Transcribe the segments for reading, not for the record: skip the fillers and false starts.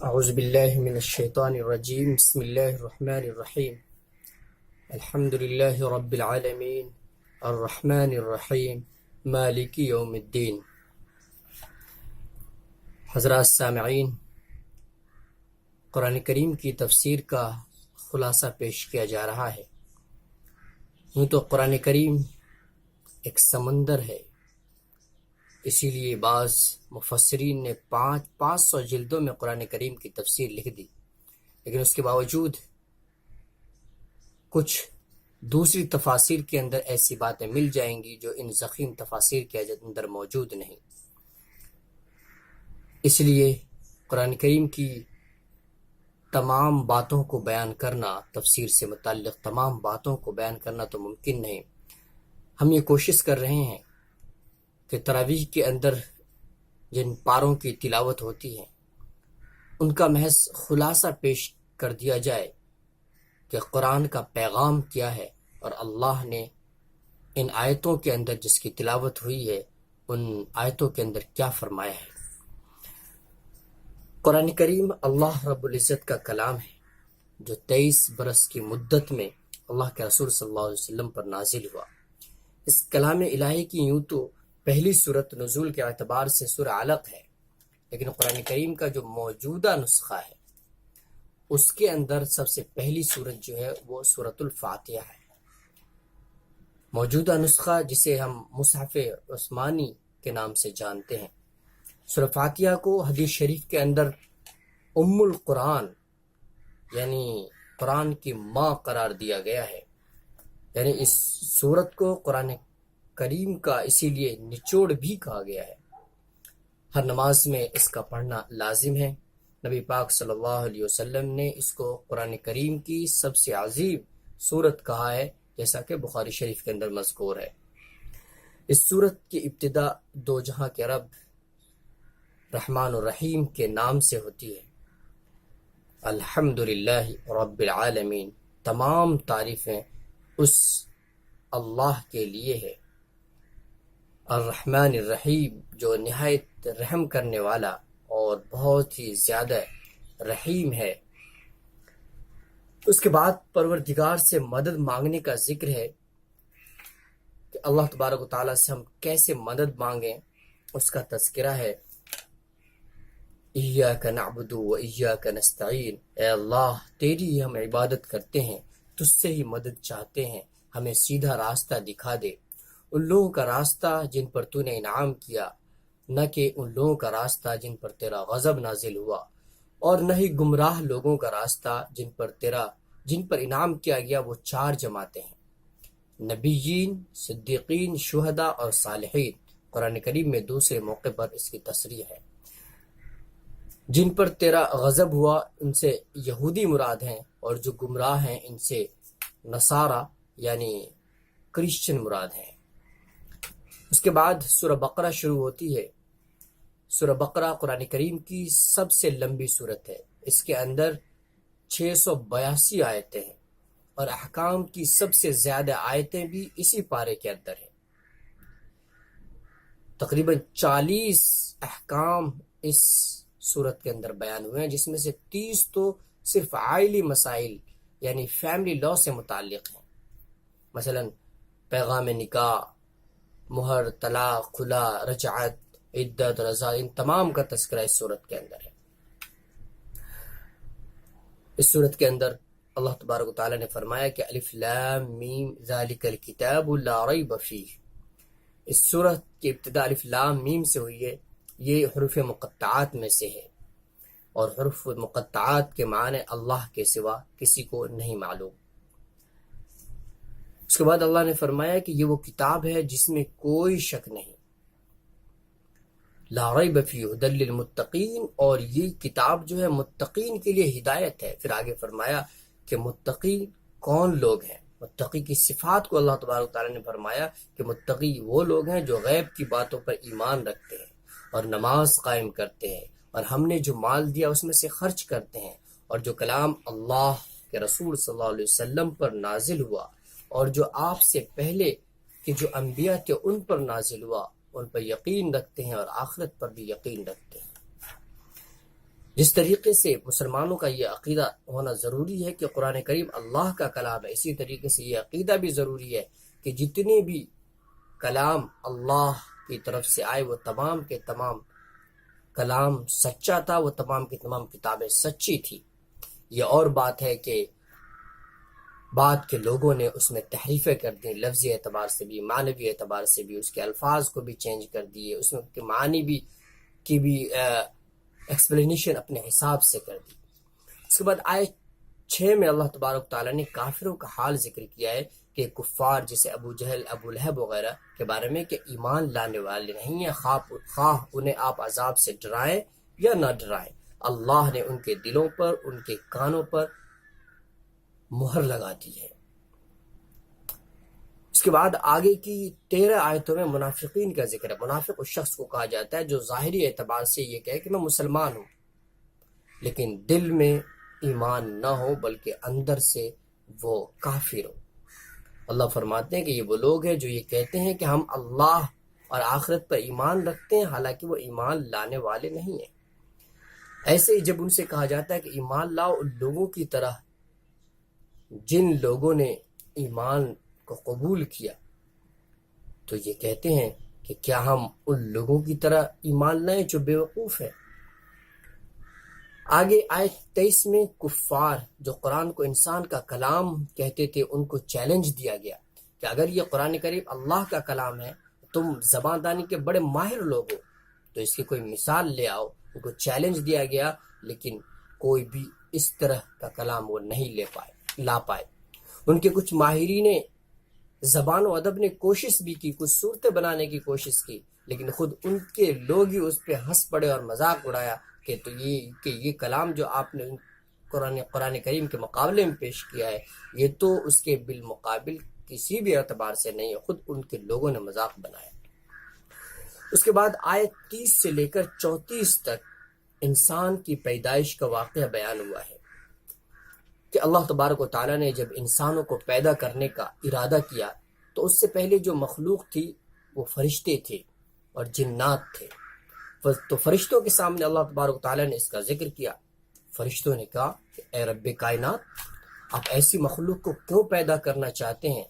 اعوذ باللہ من الشیطان الرجیم بسم اللہ الرحمن الرحیم الحمد للہ رب العالمین الرحمن الرحیم مالک یوم الدین۔ حضرات سامعین، قرآن کریم کی تفسیر کا خلاصہ پیش کیا جا رہا ہے۔ یوں تو قرآن کریم ایک سمندر ہے، اسی لیے بعض مفسرین نے 500 جلدوں میں قرآن کریم کی تفسیر لکھ دی، لیکن اس کے باوجود کچھ دوسری تفاسیر کے اندر ایسی باتیں مل جائیں گی جو ان ضخیم تفاسیر کے اندر موجود نہیں۔ اس لیے قرآن کریم کی تمام باتوں کو بیان کرنا، تفسیر سے متعلق تمام باتوں کو بیان کرنا تو ممکن نہیں۔ ہم یہ کوشش کر رہے ہیں کہ تراویح کے اندر جن پاروں کی تلاوت ہوتی ہے ان کا محض خلاصہ پیش کر دیا جائے کہ قرآن کا پیغام کیا ہے اور اللہ نے ان آیتوں کے اندر جس کی تلاوت ہوئی ہے ان آیتوں کے اندر کیا فرمایا ہے۔ قرآن کریم اللہ رب العزت کا کلام ہے جو 23 برس کی مدت میں اللہ کے رسول صلی اللہ علیہ وسلم پر نازل ہوا۔ اس کلام الہی کی یوں تو پہلی صورت نزول کے اعتبار سے سورہ علق ہے، لیکن قرآن کریم کا جو موجودہ نسخہ ہے اس کے اندر سب سے پہلی صورت جو ہے وہ سورۃ الفاتحہ ہے۔ موجودہ نسخہ جسے ہم مصحف عثمانی کے نام سے جانتے ہیں، سورہ فاتحہ کو حدیث شریف کے اندر ام القرآن یعنی قرآن کی ماں قرار دیا گیا ہے۔ یعنی اس سورت کو قرآن کریم کا اسی لیے نچوڑ بھی کہا گیا ہے۔ ہر نماز میں اس کا پڑھنا لازم ہے۔ نبی پاک صلی اللہ علیہ وسلم نے اس کو قرآن کریم کی سب سے عظیم سورت کہا ہے، جیسا کہ بخاری شریف کے اندر مذکور ہے۔ اس سورت کی ابتدا دو جہاں کے رب رحمان الرحیم کے نام سے ہوتی ہے۔ الحمدللہ رب العالمین، تمام تعریفیں اس اللہ کے لیے ہے۔ الرحمن الرحیم، جو نہایت رحم کرنے والا اور بہت ہی زیادہ رحیم ہے۔ اس کے بعد پروردگار سے مدد مانگنے کا ذکر ہے کہ اللہ تبارک و تعالیٰ سے ہم کیسے مدد مانگیں، اس کا تذکرہ ہے۔ ایاک نعبد و ایاک نستعین، اے اللہ تیری ہی ہم عبادت کرتے ہیں، تجھ سے ہی مدد چاہتے ہیں، ہمیں سیدھا راستہ دکھا دے۔ ان لوگوں کا راستہ جن پر تو نے انعام کیا، نہ کہ ان لوگوں کا راستہ جن پر تیرا غضب نازل ہوا، اور نہ ہی گمراہ لوگوں کا راستہ جن پر انعام کیا گیا وہ 4 جماعتیں ہیں: نبیین، صدیقین، شہداء اور صالحین۔ قرآن کریم میں دوسرے موقع پر اس کی تصریح ہے۔ جن پر تیرا غضب ہوا ان سے یہودی مراد ہیں، اور جو گمراہ ہیں ان سے نصارہ یعنی کرسچن مراد ہیں۔ اس کے بعد سورہ بقرہ شروع ہوتی ہے۔ سورہ بقرہ قرآن کریم کی سب سے لمبی سورت ہے۔ اس کے اندر 682 آیتیں ہیں، اور احکام کی سب سے زیادہ آیتیں بھی اسی پارے کے اندر ہیں۔ تقریباً 40 احکام اس سورت کے اندر بیان ہوئے ہیں، جس میں سے 30 تو صرف عائلی مسائل یعنی فیملی لا سے متعلق ہیں، مثلا پیغام نکاح، مہر، طلاق، خلا، رجعت، عدت، رضا، ان تمام کا تذکرہ اس صورت کے اندر ہے۔ اس صورت کے اندر اللہ تبارک و تعالیٰ نے فرمایا کہ الف لام میم ذالک الکتاب لا ریب فیہ۔ اس صورت کی ابتدا الف لام میم سے ہوئی ہے، یہ حروف مقطعات میں سے ہے، اور حروف مقطعات کے معنی اللہ کے سوا کسی کو نہیں معلوم۔ اس کے بعد اللہ نے فرمایا کہ یہ وہ کتاب ہے جس میں کوئی شک نہیں، لا ریب فیہ ھدی للمتقین، اور یہ کتاب جو ہے متقین کے لیے ہدایت ہے۔ پھر آگے فرمایا کہ متقی کون لوگ ہیں۔ متقی کی صفات کو اللہ تبارک تعالیٰ نے فرمایا کہ متقی وہ لوگ ہیں جو غیب کی باتوں پر ایمان رکھتے ہیں اور نماز قائم کرتے ہیں، اور ہم نے جو مال دیا اس میں سے خرچ کرتے ہیں، اور جو کلام اللہ کے رسول صلی اللہ علیہ وسلم پر نازل ہوا اور جو آپ سے پہلے کہ جو انبیاء تھے ان پر نازل ہوا، ان پر یقین رکھتے ہیں اور آخرت پر بھی یقین رکھتے ہیں۔ جس طریقے سے مسلمانوں کا یہ عقیدہ ہونا ضروری ہے کہ قرآن کریم اللہ کا کلام ہے، اسی طریقے سے یہ عقیدہ بھی ضروری ہے کہ جتنے بھی کلام اللہ کی طرف سے آئے وہ تمام کے تمام کلام سچا تھا، وہ تمام کی تمام کتابیں سچی تھی۔ یہ اور بات ہے کہ بعد کے لوگوں نے اس میں تحریفیں کر دیں، لفظی اعتبار سے بھی، معنوی اعتبار سے بھی، اس کے الفاظ کو بھی چینج کر دیے، اس میں کے معنی بھی کی بھی ایکسپلینیشن اپنے حساب سے کر دی۔ اس کے بعد آیت 6 میں اللہ تبارک تعالیٰ نے کافروں کا حال ذکر کیا ہے کہ کفار جیسے ابو جہل، ابو لہب وغیرہ کے بارے میں کہ ایمان لانے والے نہیں ہیں، خواہ انہیں آپ عذاب سے ڈرائیں یا نہ ڈرائیں، اللہ نے ان کے دلوں پر، ان کے کانوں پر مہر لگا دی ہے۔ اس کے بعد آگے کی 13 آیتوں میں منافقین کا ذکر ہے۔ منافق اس شخص کو کہا جاتا ہے جو ظاہری اعتبار سے یہ کہے کہ میں مسلمان ہوں لیکن دل میں ایمان نہ ہو بلکہ اندر سے وہ کافر ہو۔ اللہ فرماتے ہیں کہ یہ وہ لوگ ہیں جو یہ کہتے ہیں کہ ہم اللہ اور آخرت پر ایمان رکھتے ہیں حالانکہ وہ ایمان لانے والے نہیں ہیں۔ ایسے ہی جب ان سے کہا جاتا ہے کہ ایمان لاؤ ان لوگوں کی طرح جن لوگوں نے ایمان کو قبول کیا، تو یہ کہتے ہیں کہ کیا ہم ان لوگوں کی طرح ایمان لائیں جو بے وقوف ہیں۔ آگے آیت 23 میں کفار جو قرآن کو انسان کا کلام کہتے تھے ان کو چیلنج دیا گیا کہ اگر یہ قرآن کریم اللہ کا کلام ہے، تم زبان دانی کے بڑے ماہر لوگ ہو تو اس کی کوئی مثال لے آؤ۔ ان کو چیلنج دیا گیا لیکن کوئی بھی اس طرح کا کلام وہ نہیں لا پائے۔ ان کے کچھ ماہرین زبان و ادب نے کوشش بھی کی، کچھ صورتیں بنانے کی کوشش کی، لیکن خود ان کے لوگ ہی اس پہ ہنس پڑے اور مذاق اڑایا کہ یہ کلام جو آپ نے قرآن کریم کے مقابلے میں پیش کیا ہے یہ تو اس کے بالمقابل کسی بھی اعتبار سے نہیں ہے، خود ان کے لوگوں نے مذاق بنایا۔ اس کے بعد آیت 30 سے لے کر 34 تک انسان کی پیدائش کا واقعہ بیان ہوا ہے کہ اللہ تبارک و تعالیٰ نے جب انسانوں کو پیدا کرنے کا ارادہ کیا تو اس سے پہلے جو مخلوق تھی وہ فرشتے تھے اور جنات تھے۔ تو فرشتوں کے سامنے اللہ تبارک و تعالیٰ نے اس کا ذکر کیا۔ فرشتوں نے کہا کہ اے رب کائنات، آپ ایسی مخلوق کو کیوں پیدا کرنا چاہتے ہیں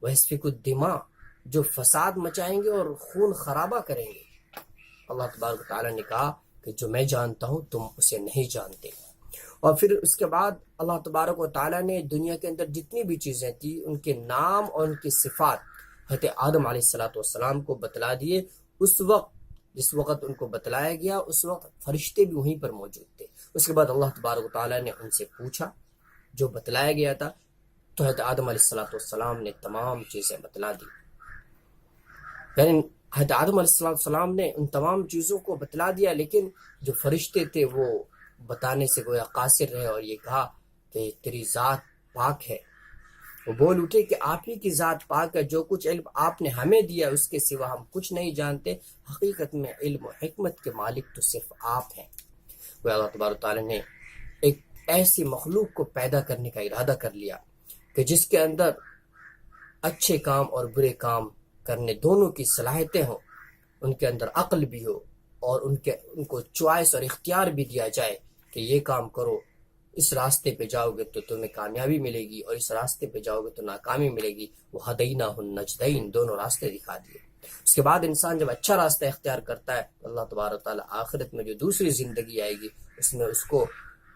وَيَسْفِكُ الدِّمَاء، جو فساد مچائیں گے اور خون خرابہ کریں گے۔ اللہ تبارک و تعالیٰ نے کہا کہ جو میں جانتا ہوں تم اسے نہیں جانتے۔ اور پھر اس کے بعد اللہ تبارک و تعالیٰ نے دنیا کے اندر جتنی بھی چیزیں تھیں ان کے نام اور ان کی صفات حضرت آدم علیہ السلام کو بتلا دیے۔ جس وقت ان کو بتلایا گیا اس وقت فرشتے بھی وہیں پر موجود تھے۔ اس کے بعد اللہ تبارک و تعالیٰ نے ان سے پوچھا جو بتلایا گیا تھا، تو حضرت آدم علیہ السلام نے تمام چیزیں بتلا دی۔ یعنی حضرت آدم علیہ السلام نے ان تمام چیزوں کو بتلا دیا، لیکن جو فرشتے تھے وہ بتانے سے گویا قاصر رہے اور یہ کہا کہ تیری ذات پاک ہے۔ وہ بول اٹھے کہ آپ ہی کی ذات پاک ہے، جو کچھ علم آپ نے ہمیں دیا اس کے سوا ہم کچھ نہیں جانتے، حقیقت میں علم و حکمت کے مالک تو صرف آپ ہیں۔ وہ اللہ تبارک تعالیٰ نے ایک ایسی مخلوق کو پیدا کرنے کا ارادہ کر لیا کہ جس کے اندر اچھے کام اور برے کام کرنے دونوں کی صلاحیتیں ہوں، ان کے اندر عقل بھی ہو اور ان کو چوائس اور اختیار بھی دیا جائے کہ یہ کام کرو، اس راستے پہ جاؤ گے تو تمہیں کامیابی ملے گی اور اس راستے پہ جاؤ گے تو ناکامی ملے گی۔ وہ ہدیناہ النجدین، دونوں راستے دکھا دیے۔ اس کے بعد انسان جب اچھا راستہ اختیار کرتا ہے تو اللہ تبارک تعالیٰ آخرت میں جو دوسری زندگی آئے گی اس میں اس کو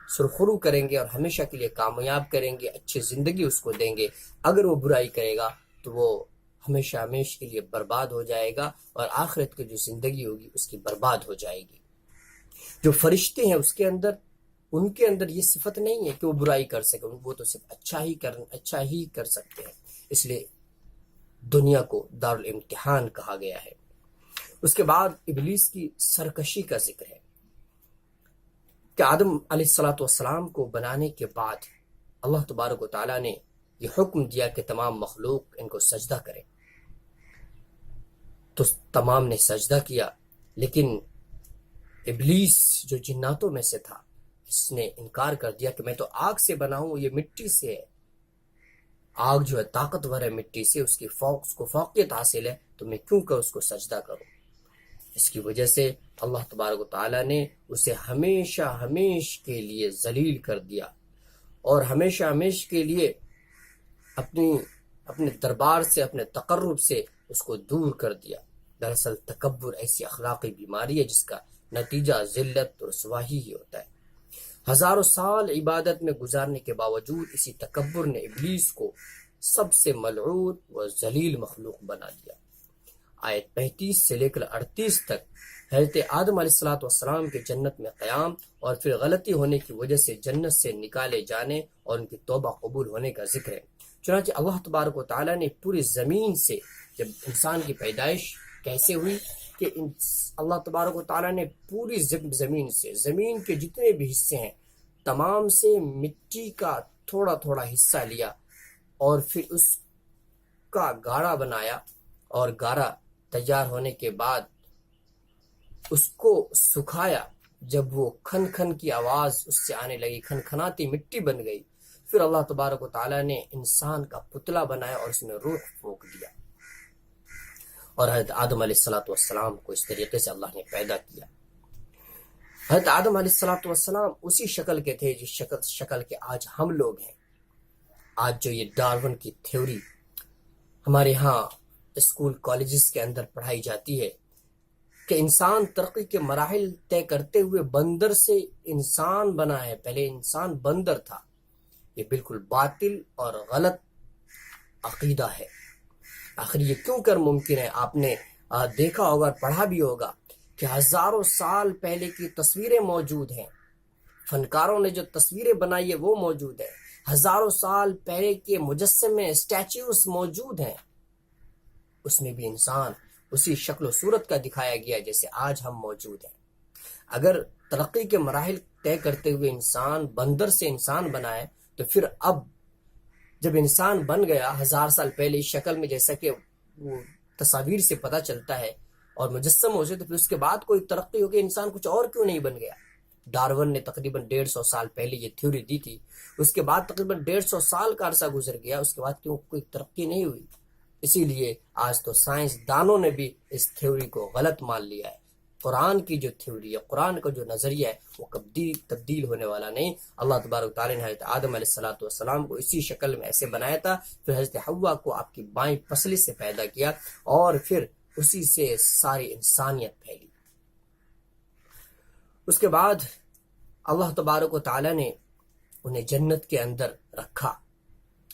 سرخرو کریں گے اور ہمیشہ کے لیے کامیاب کریں گے، اچھی زندگی اس کو دیں گے۔ اگر وہ برائی کرے گا تو وہ ہمیشہ کے لیے برباد ہو جائے گا اور آخرت کی جو زندگی ہوگی اس کی برباد ہو جائے گی۔ جو فرشتے ہیں ان کے اندر یہ صفت نہیں ہے کہ وہ برائی کر سکے، وہ تو صرف اچھا ہی کر سکتے ہیں، اس لیے دنیا کو دارالامتحان کہا گیا ہے۔ اس کے بعد ابلیس کی سرکشی کا ذکر ہے کہ آدم علیہ السلام کو بنانے کے بعد اللہ تبارک و تعالیٰ نے یہ حکم دیا کہ تمام مخلوق ان کو سجدہ کرے، تو تمام نے سجدہ کیا، لیکن ابلیس جو جناتوں میں سے تھا اس نے انکار کر دیا کہ میں تو آگ سے بنا ہوں، یہ مٹی سے ہے، آگ جو ہے طاقتور ہے مٹی سے، اس کو فوقیت حاصل ہے، تو میں کیوں کہ اس کو سجدہ کروں۔ اس کی وجہ سے اللہ تبارک و تعالیٰ نے اسے ہمیشہ ہمیشہ کے لیے ذلیل کر دیا اور ہمیشہ ہمیشہ کے لیے اپنے دربار سے، اپنے تقرب سے اس کو دور کر دیا۔ دراصل تکبر ایسی اخلاقی بیماری ہے جس کا نتیجہ ذلت اور رسوائی ہی ہوتا ہے۔ ہزاروں سال عبادت میں گزارنے کے باوجود اسی تکبر نے ابلیس کو سب سے ملعون و ذلیل مخلوق بنا دیا۔ آیت 35 سے لے کر 38 تک حضرت آدم علیہ السلام کے جنت میں قیام اور پھر غلطی ہونے کی وجہ سے جنت سے نکالے جانے اور ان کی توبہ قبول ہونے کا ذکر ہے۔ چنانچہ اللہ تبارک و تعالیٰ نے پوری زمین سے، جب انسان کی پیدائش کیسے ہوئی کہ اللہ تبارک و تعالیٰ نے پوری زمین سے، زمین کے جتنے بھی حصے ہیں تمام سے مٹی کا تھوڑا تھوڑا حصہ لیا اور پھر اس کا گاڑا بنایا، اور گاڑا تیار ہونے کے بعد اس کو سکھایا۔ جب وہ کھن کھن کی آواز اس سے آنے لگی، کھن کھناتی مٹی بن گئی، پھر اللہ تبارک و تعالیٰ نے انسان کا پتلا بنایا اور اس میں روح پھونک دیا، اور حضرت آدم علیہ السلام کو اس طریقے سے اللہ نے پیدا کیا۔ حضرت آدم علیہ السلام اسی شکل کے تھے جس شکل کے آج ہم لوگ ہیں۔ آج جو یہ ڈارون کی تھیوری ہمارے ہاں اسکول کالجز کے اندر پڑھائی جاتی ہے کہ انسان ترقی کے مراحل طے کرتے ہوئے بندر سے انسان بنا ہے، پہلے انسان بندر تھا، یہ بالکل باطل اور غلط عقیدہ ہے۔ آخر یہ کیوں کر ممکن ہے؟ آپ نے دیکھا ہوگا، پڑھا بھی ہوگا کہ ہزاروں سال پہلے کی تصویریں موجود ہیں، فنکاروں نے جو تصویریں بنائی ہے وہ موجود ہے، ہزاروں سال پہلے کے مجسمے، اسٹیچوز موجود ہیں، اس میں بھی انسان اسی شکل و صورت کا دکھایا گیا جیسے آج ہم موجود ہیں۔ اگر ترقی کے مراحل طے کرتے ہوئے انسان بندر سے انسان بنا ہے، تو پھر اب جب انسان بن گیا 1000 سال پہلے اس شکل میں، جیسا کہ وہ تصاویر سے پتہ چلتا ہے اور مجسم ہو سے، تو پھر اس کے بعد کوئی ترقی ہو کہ انسان کچھ اور کیوں نہیں بن گیا؟ ڈارون نے تقریباً 150 سال پہلے یہ تھیوری دی تھی، اس کے بعد تقریباً 150 سال کا عرصہ گزر گیا، اس کے بعد کیوں کوئی ترقی نہیں ہوئی؟ اسی لیے آج تو سائنس دانوں نے بھی اس تھیوری کو غلط مان لیا ہے۔ قرآن کی جو تھیوری ہے، قرآن کا جو نظریہ ہے، وہ کبھی تبدیل ہونے والا نہیں۔ اللہ تبارک تعالیٰ نے حضرت آدم علیہ السلام کو اسی شکل میں ایسے بنایا تھا، پھر حضرت حوا کو آپ کی بائیں پسلی سے پیدا کیا، اور پھر اسی سے ساری انسانیت پھیلی۔ اس کے بعد اللہ تبارک و تعالیٰ نے انہیں جنت کے اندر رکھا،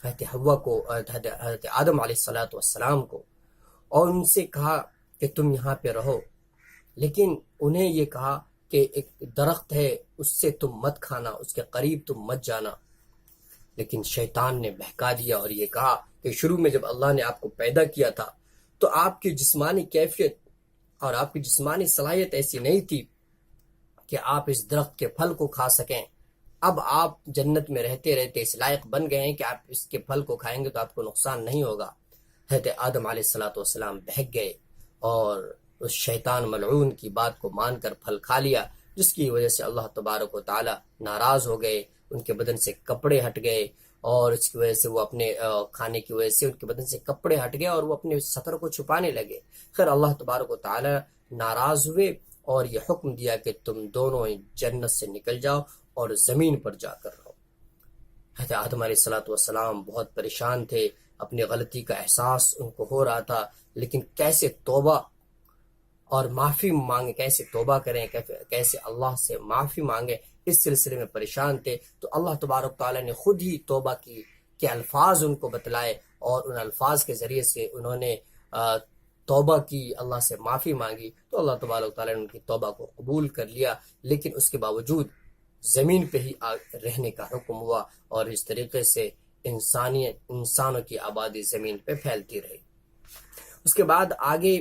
حضرت حوا کو، حضرت آدم علیہ السلام کو، اور ان سے کہا کہ تم یہاں پہ رہو، لیکن انہیں یہ کہا کہ ایک درخت ہے اس سے تم مت کھانا، اس کے قریب تم مت جانا۔ لیکن شیطان نے بہکا دیا اور یہ کہا کہ شروع میں جب اللہ نے آپ کو پیدا کیا تھا تو آپ کی جسمانی کیفیت اور آپ کی جسمانی صلاحیت ایسی نہیں تھی کہ آپ اس درخت کے پھل کو کھا سکیں۔ اب آپ جنت میں رہتے رہتے اس لائق بن گئے ہیں کہ آپ اس کے پھل کو کھائیں گے تو آپ کو نقصان نہیں ہوگا۔ حضرت آدم علیہ السلام بہک گئے اور اس شیطان ملعون کی بات کو مان کر پھل کھا لیا، جس کی وجہ سے اللہ تبارک و تعالی ناراض ہو گئے، ان کے بدن سے کپڑے ہٹ گئے، اور اس کی وجہ سے وہ اپنے کھانے کی وجہ سے ان کے بدن سے کپڑے ہٹ گئے اور وہ اپنے ستر کو چھپانے لگے۔ خیر اللہ تبارک و تعالی ناراض ہوئے اور یہ حکم دیا کہ تم دونوں جنت سے نکل جاؤ اور زمین پر جا کر رہو۔ حضرت آدم علیہ السلام بہت پریشان تھے، اپنی غلطی کا احساس ان کو ہو رہا تھا، لیکن کیسے توبہ اور معافی مانگے، کیسے توبہ کریں، کیسے اللہ سے معافی مانگے، اس سلسلے میں پریشان تھے۔ تو اللہ تبارک تعالیٰ نے خود ہی توبہ کے الفاظ ان کو بتلائے، اور ان الفاظ کے ذریعے سے انہوں نے توبہ کی، اللہ سے معافی مانگی، تو اللہ تبارک تعالیٰ نے ان کی توبہ کو قبول کر لیا۔ لیکن اس کے باوجود زمین پہ ہی رہنے کا حکم ہوا، اور اس طریقے سے انسانوں کی آبادی زمین پہ پھیلتی رہی۔ اس کے بعد آگے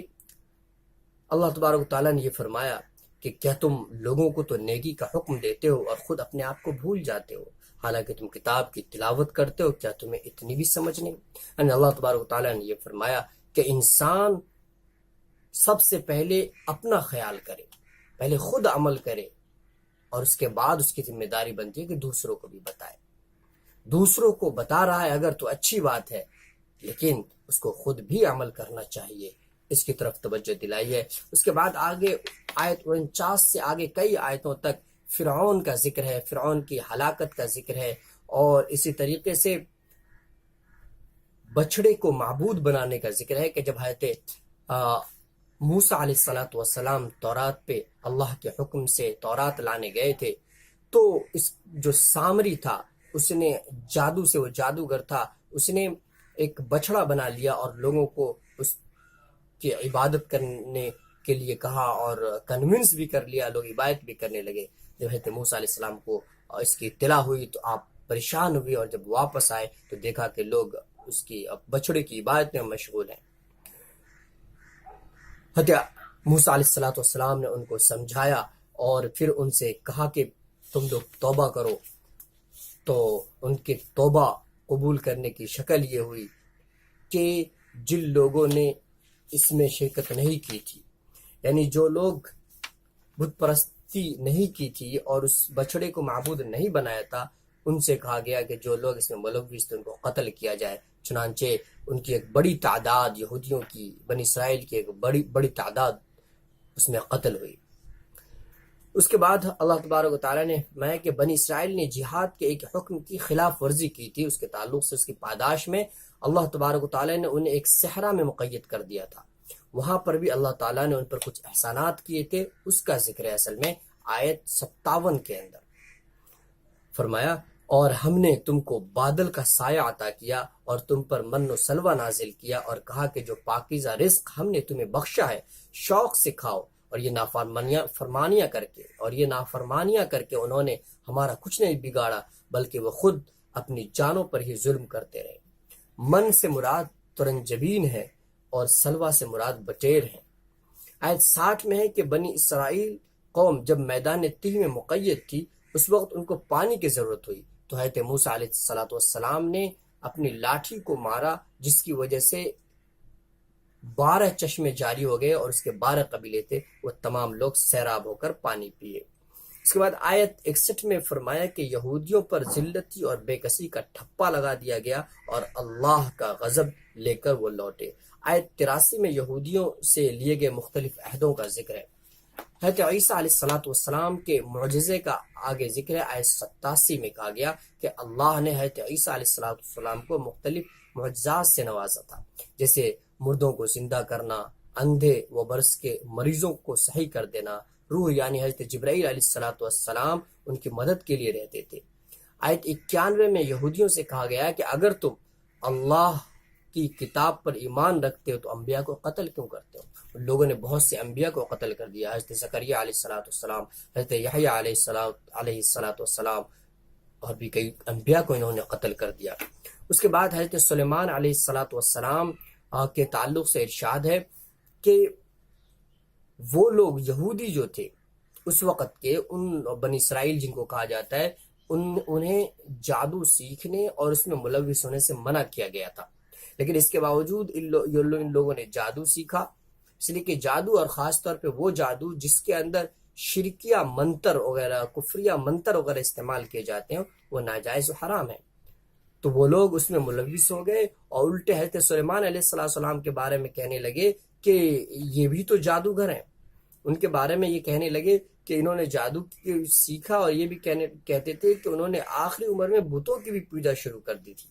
اللہ تبارک تعالیٰ نے یہ فرمایا کہ کیا تم لوگوں کو تو نیکی کا حکم دیتے ہو اور خود اپنے آپ کو بھول جاتے ہو، حالانکہ تم کتاب کی تلاوت کرتے ہو، کیا تمہیں اتنی بھی سمجھ نہیں؟ یعنی اللہ تبارک تعالیٰ نے یہ فرمایا کہ انسان سب سے پہلے اپنا خیال کرے، پہلے خود عمل کرے، اور اس کے بعد اس کی ذمہ داری بنتی ہے کہ دوسروں کو بھی بتائے۔ دوسروں کو بتا رہا ہے اگر تو اچھی بات ہے، لیکن اس کو خود بھی عمل کرنا چاہیے۔ اس کی طرف توجہ دلائی ہے۔ اس کے بعد آگے آیت 49 سے آگے کئی آیتوں تک فرعون کا ذکر ہے، فرعون کی ہلاکت کا ذکر ہے، اور اسی طریقے سے بچڑے کو معبود بنانے کا ذکر ہے کہ جب حضرت موسیٰ علیہ السلام تورات پہ اللہ کے حکم سے تورات لانے گئے تھے، تو اس جو سامری تھا اس نے جادو سے، وہ جادوگر تھا، اس نے ایک بچڑا بنا لیا اور لوگوں کو اس کی عبادت کرنے کے لیے کہا اور کنونس بھی کر لیا، لوگ عبادت بھی کرنے لگے۔ جب حضرت موسیٰ علیہ السلام کو اس کی اطلاع ہوئی تو آپ پریشان ہوئے، اور جب واپس آئے تو دیکھا کہ لوگ اس کی بچڑے کی عبادت میں مشغول ہیں۔ حضرت موسیٰ علیہ السلام نے ان کو سمجھایا اور پھر ان سے کہا کہ تم لوگ توبہ کرو، تو ان کے توبہ قبول کرنے کی شکل یہ ہوئی کہ جن لوگوں نے اس میں شرکت نہیں کی تھی، یعنی جو لوگ بت پرستی نہیں کی تھی اور اس بچڑے کو معبود نہیں بنایا تھا، ان سے کہا گیا کہ جو لوگ اس میں ملوث تھے ان کو قتل کیا جائے۔ چنانچہ ان کی ایک بڑی تعداد، یہودیوں کی، بنی اسرائیل کی ایک بڑی تعداد اس میں قتل ہوئی۔ اس کے بعد اللہ تبارک و تعالیٰ نے فرمایا کہ بنی اسرائیل نے جہاد کے ایک حکم کی خلاف ورزی کی تھی، اس کے تعلق سے اس کی پاداش میں اللہ تبارک و تعالیٰ نے انہیں ایک صحرا میں مقید کر دیا تھا۔ وہاں پر بھی اللہ تعالیٰ نے ان پر کچھ احسانات کیے تھے، اس کا ذکر ہے اصل میں آیت 57 کے اندر۔ فرمایا اور ہم نے تم کو بادل کا سایہ عطا کیا اور تم پر من و سلوہ نازل کیا، اور کہا کہ جو پاکیزہ رزق ہم نے تمہیں بخشا ہے شوق سے کھاؤ، اور یہ نافرمانیاں کر کے انہوں نے ہمارا کچھ نہیں بگاڑا بلکہ وہ خود اپنی جانوں پر ہی ظلم کرتے رہے۔ من سے مراد ترنجبین ہے اور سلوہ سے مراد بٹیر ہے۔ آیت 60 میں ہے کہ بنی اسرائیل قوم جب میدان تیہ میں مقید تھی اس وقت ان کو پانی کی ضرورت ہوئی، تو حضرت موسیٰ علیہ السلام نے اپنی لاٹھی کو مارا، جس کی وجہ سے 12 چشمے جاری ہو گئے، اور اس کے 12 قبیلے تھے، وہ تمام لوگ سیراب ہو کر پانی پیے۔ اس کے بعد آیت 61 میں فرمایا کہ یہودیوں پر ذلتی اور بے کسی کا ٹھپا لگا دیا گیا اور اللہ کا غضب لے کر وہ لوٹے۔ آیت 83 میں یہودیوں سے لیے گئے مختلف عہدوں کا ذکر ہے۔ حضرت عیسیٰ علیہ السلام کے معجزے کا آگے ذکر ہے۔ آیت 87 میں کہا گیا کہ اللہ نے حضرت عیسیٰ علیہ السلام کو مختلف معجزات سے نوازا تھا، جیسے مردوں کو زندہ کرنا، اندھے و برس کے مریضوں کو صحیح کر دینا۔ روح یعنی حضرت جبرائیل علیہ السلام ان کی مدد کے لیے رہتے تھے۔ آیت 91 میں یہودیوں سے کہا گیا کہ اگر تم اللہ کی کتاب پر ایمان رکھتے ہو تو انبیاء کو قتل کیوں کرتے ہو؟ ان لوگوں نے بہت سے انبیاء کو قتل کر دیا، حضرت زکریا علیہ السلام، حضرت یحییٰ علیہ السلام، اور بھی کئی انبیاء کو انہوں نے قتل کر دیا۔ اس کے بعد حضرت سلیمان علیہ السلام کے تعلق سے ارشاد ہے کہ وہ لوگ یہودی جو تھے اس وقت کے، ان بنی اسرائیل جن کو کہا جاتا ہے، انہیں جادو سیکھنے اور اس میں ملوث ہونے سے منع کیا گیا تھا، لیکن اس کے باوجود ان لوگوں نے جادو سیکھا، اس لیے کہ جادو، اور خاص طور پہ وہ جادو جس کے اندر شرکیہ منتر وغیرہ، کفریہ منتر وغیرہ استعمال کیے جاتے ہیں، وہ ناجائز و حرام ہے۔ تو وہ لوگ اس میں ملوث ہو گئے اور الٹے حضرت سلیمان علیہ السلام کے بارے میں کہنے لگے کہ یہ بھی تو جادوگر ہیں۔ ان کے بارے میں یہ کہنے لگے کہ انہوں نے جادو سیکھا، اور یہ بھی کہتے تھے کہ انہوں نے آخری عمر میں بتوں کی بھی پوجا شروع کر دی تھی۔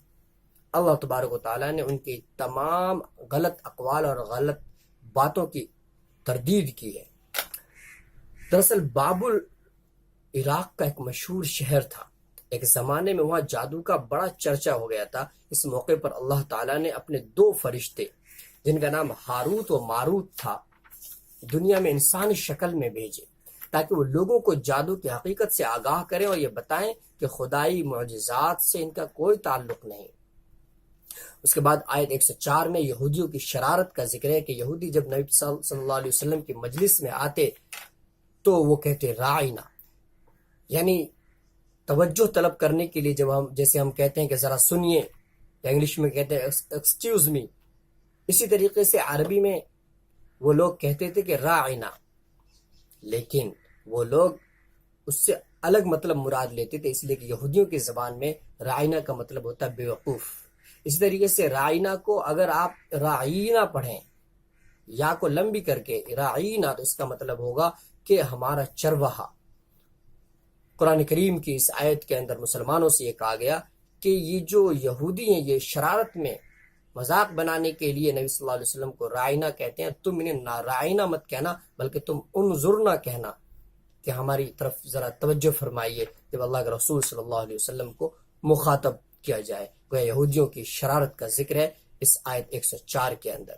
اللہ تبارک و تعالیٰ نے ان کی تمام غلط اقوال اور غلط باتوں کی تردید کی ہے۔ دراصل بابل عراق کا ایک مشہور شہر تھا، ایک زمانے میں وہاں جادو کا بڑا چرچا ہو گیا تھا۔ اس موقع پر اللہ تعالیٰ نے اپنے 2 فرشتے جن کا نام ہاروت و ماروت تھا دنیا میں انسانی شکل میں بھیجے، تاکہ وہ لوگوں کو جادو کی حقیقت سے آگاہ کریں اور یہ بتائیں کہ خدائی معجزات سے ان کا کوئی تعلق نہیں۔ اس کے بعد آیت 104 میں یہودیوں کی شرارت کا ذکر ہے کہ یہودی جب نبی صلی اللہ علیہ وسلم کی مجلس میں آتے تو وہ کہتے رائنا، یعنی توجہ طلب کرنے کے لیے، جیسے ہم کہتے ہیں کہ ذرا سنیے، یا انگلش میں کہتے ہیں ایکسکیوز می، اسی طریقے سے عربی میں وہ لوگ کہتے تھے کہ رائنا، لیکن وہ لوگ اس سے الگ مطلب مراد لیتے تھے، اس لیے کہ یہودیوں کی زبان میں رائنا کا مطلب ہوتا ہے بیوقوف۔ اسی طریقے سے رائنا کو اگر آپ رائنا پڑھیں یا کو لمبی کر کے راعینا، تو اس کا مطلب ہوگا کہ ہمارا چرواہا۔ قرآن کریم کی اس آیت کے اندر مسلمانوں سے یہ کہا گیا کہ یہ جو یہودی ہیں یہ شرارت میں مذاق بنانے کے لیے نبی صلی اللہ علیہ وسلم کو رائنا کہتے ہیں، تم انہیں رائنا مت کہنا بلکہ تم انظرنا کہنا، کہ ہماری طرف ذرا توجہ فرمائیے جب اللہ کے رسول صلی اللہ علیہ وسلم کو مخاطب کیا جائے۔ گویا یہودیوں کی شرارت کا ذکر ہے اس آیت 104 کے اندر۔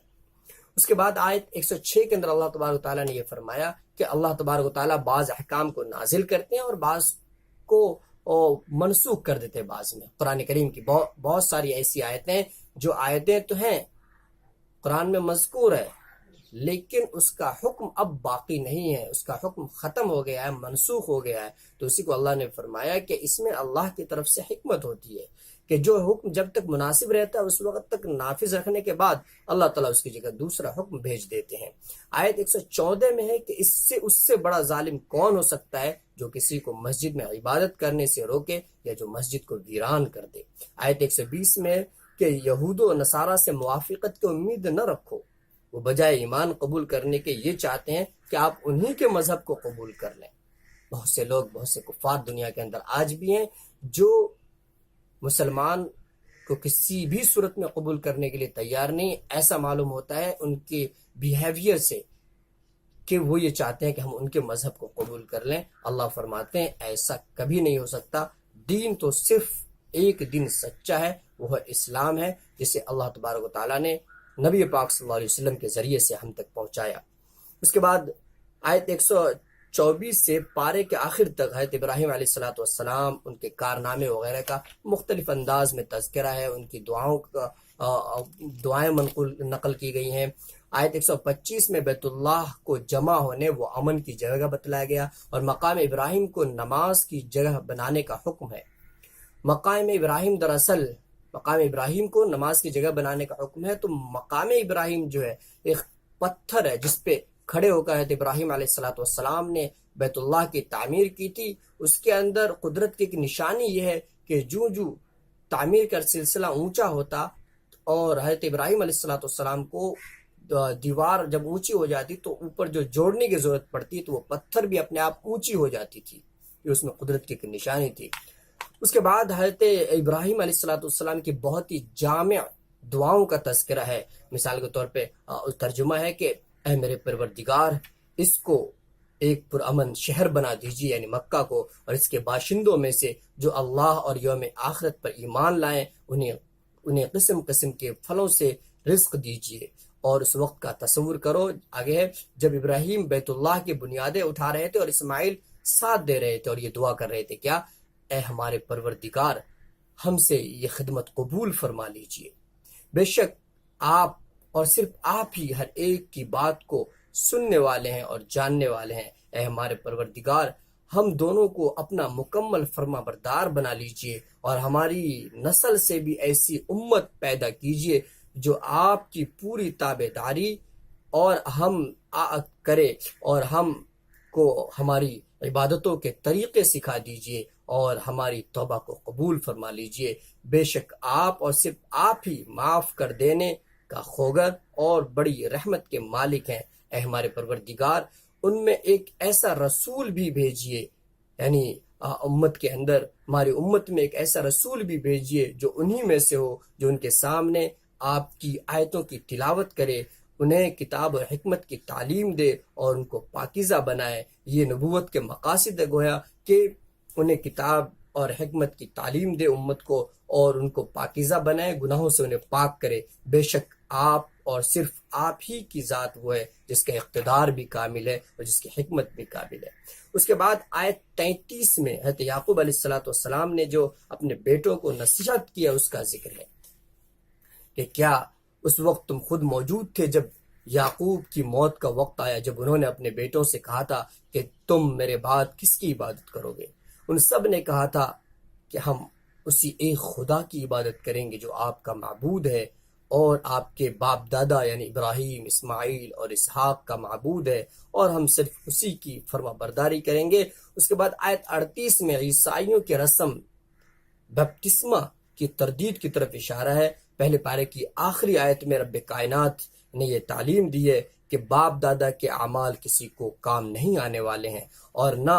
اس کے بعد آیت 106 کے اندر اللہ تبارک و تعالیٰ نے یہ فرمایا کہ اللہ تبارک و تعالیٰ بعض احکام کو نازل کرتے ہیں اور بعض کو منسوخ کر دیتے ہیں بعض میں۔ قرآن کریم کی بہت ساری ایسی آیتیں جو آیتیں تو ہیں قرآن میں مذکور ہے، لیکن اس کا حکم اب باقی نہیں ہے، اس کا حکم ختم ہو گیا ہے، منسوخ ہو گیا ہے۔ تو اسی کو اللہ نے فرمایا کہ اس میں اللہ کی طرف سے حکمت ہوتی ہے کہ جو حکم جب تک مناسب رہتا ہے اس وقت تک نافذ رکھنے کے بعد اللہ تعالیٰ اس کی جگہ دوسرا حکم بھیج دیتے ہیں۔ آیت 114 میں ہے کہ اس سے بڑا ظالم کون ہو سکتا ہے جو کسی کو مسجد میں عبادت کرنے سے روکے یا جو مسجد کو ویران کر دے۔ آیت 120 میں ہے کہ یہود و نصارہ سے موافقت کی امید نہ رکھو، وہ بجائے ایمان قبول کرنے کے یہ چاہتے ہیں کہ آپ انہی کے مذہب کو قبول کر لیں۔ بہت سے لوگ، بہت سے کفار دنیا کے اندر آج بھی ہیں جو مسلمان کو کسی بھی صورت میں قبول کرنے کے لیے تیار نہیں۔ ایسا معلوم ہوتا ہے ان کے بیہیویئر سے کہ وہ یہ چاہتے ہیں کہ ہم ان کے مذہب کو قبول کر لیں۔ اللہ فرماتے ہیں ایسا کبھی نہیں ہو سکتا، دین تو صرف ایک دین سچا ہے، وہ اسلام ہے، جسے اللہ تبارک و تعالیٰ نے نبی پاک صلی اللہ علیہ وسلم کے ذریعے سے ہم تک پہنچایا۔ اس کے بعد آیت 124 سے پارے کے آخر تک حضرت ابراہیم علیہ السلام، ان کے کارنامے وغیرہ کا مختلف انداز میں تذکرہ ہے، ان کی دعائیں نقل کی گئی ہیں۔ آیت 125 میں بیت اللہ کو جمع ہونے و امن کی جگہ بتلایا گیا اور مقام ابراہیم کو نماز کی جگہ بنانے کا حکم ہے۔ مقام ابراہیم کو نماز کی جگہ بنانے کا حکم ہے، تو مقام ابراہیم جو ہے ایک پتھر ہے جس پہ کھڑے ہو کر حضرت ابراہیم علیہ السلام نے بیت اللہ کی تعمیر کی تھی۔ اس کے اندر قدرت کی ایک نشانی یہ ہے کہ جو تعمیر کا سلسلہ اونچا ہوتا اور حضرت ابراہیم علیہ السلام کو دیوار جب اونچی ہو جاتی تو اوپر جو جوڑنے کی ضرورت پڑتی تو وہ پتھر بھی اپنے آپ اونچی ہو جاتی تھی، یہ اس میں قدرت کی ایک نشانی تھی۔ اس کے بعد حضرت ابراہیم علیہ السلام کی بہت ہی جامع دعاؤں کا تذکرہ ہے۔ مثال کے طور پہ ترجمہ ہے کہ اے میرے پروردگار، اس کو ایک پرامن شہر بنا دیجیے، یعنی مکہ کو، اور اس کے باشندوں میں سے جو اللہ اور یوم آخرت پر ایمان لائیں انہیں قسم قسم کے پھلوں سے رزق دیجیے۔ اور اس وقت کا تصور کرو، آگے ہے، جب ابراہیم بیت اللہ کی بنیادیں اٹھا رہے تھے اور اسماعیل ساتھ دے رہے تھے اور یہ دعا کر رہے تھے، کیا؟ اے ہمارے پروردگار، ہم سے یہ خدمت قبول فرما لیجیے، بے شک آپ اور صرف آپ ہی ہر ایک کی بات کو سننے والے ہیں اور جاننے والے ہیں۔ اے ہمارے پروردگار، ہم دونوں کو اپنا مکمل فرما بردار بنا لیجیے اور ہماری نسل سے بھی ایسی امت پیدا کیجیے جو آپ کی پوری تابع داری اور ہم کرے، اور ہم کو ہماری عبادتوں کے طریقے سکھا دیجیے اور ہماری توبہ کو قبول فرما لیجیے۔ بے شک آپ اور صرف آپ ہی معاف کر دینے کا خوگر اور بڑی رحمت کے مالک ہیں۔ اے ہمارے پروردگار، ان میں ایک ایسا رسول بھی بھیجیے، یعنی امت کے اندر ہماری امت میں ایک ایسا رسول بھی بھیجیے جو انہی میں سے ہو، جو ان کے سامنے آپ کی آیتوں کی تلاوت کرے، انہیں کتاب و حکمت کی تعلیم دے اور ان کو پاکیزہ بنائے۔ یہ نبوت کے مقاصد ہے گویا کہ انہیں کتاب اور حکمت کی تعلیم دے امت کو اور ان کو پاکیزہ بنائے، گناہوں سے انہیں پاک کرے۔ بے شک آپ اور صرف آپ ہی کی ذات وہ ہے جس کا اقتدار بھی کامل ہے اور جس کی حکمت بھی کامل ہے۔ اس کے بعد آیت 33 میں حضرت یعقوب علیہ السلام نے جو اپنے بیٹوں کو نصیحت کیا اس کا ذکر ہے کہ کیا اس وقت تم خود موجود تھے جب یعقوب کی موت کا وقت آیا، جب انہوں نے اپنے بیٹوں سے کہا تھا کہ تم میرے بعد کس کی عبادت کرو گے؟ ان سب نے کہا تھا کہ ہم اسی ایک خدا کی عبادت کریں گے جو آپ کا معبود ہے اور آپ کے باپ دادا یعنی ابراہیم، اسماعیل اور اسحاق کا معبود ہے، اور ہم صرف اسی کی فرما برداری کریں گے۔ اس کے بعد آیت 38 میں عیسائیوں کی رسم بپتسمہ کی تردید کی طرف اشارہ ہے۔ پہلے پارے کی آخری آیت میں رب کائنات نے یہ تعلیم دی ہے کہ باپ دادا کے اعمال کسی کو کام نہیں آنے والے ہیں، اور نہ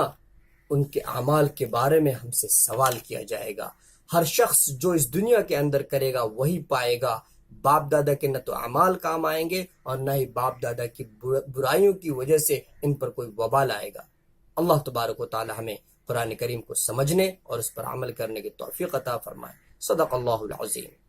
ان کے اعمال کے بارے میں ہم سے سوال کیا جائے گا۔ ہر شخص جو اس دنیا کے اندر کرے گا وہی پائے گا۔ باپ دادا کے نہ تو اعمال کام آئیں گے اور نہ ہی باپ دادا کی برائیوں کی وجہ سے ان پر کوئی وبال آئے گا۔ اللہ تبارک و تعالی ہمیں قرآن کریم کو سمجھنے اور اس پر عمل کرنے کی توفیق عطا فرمائے۔ صدق اللہ العظیم۔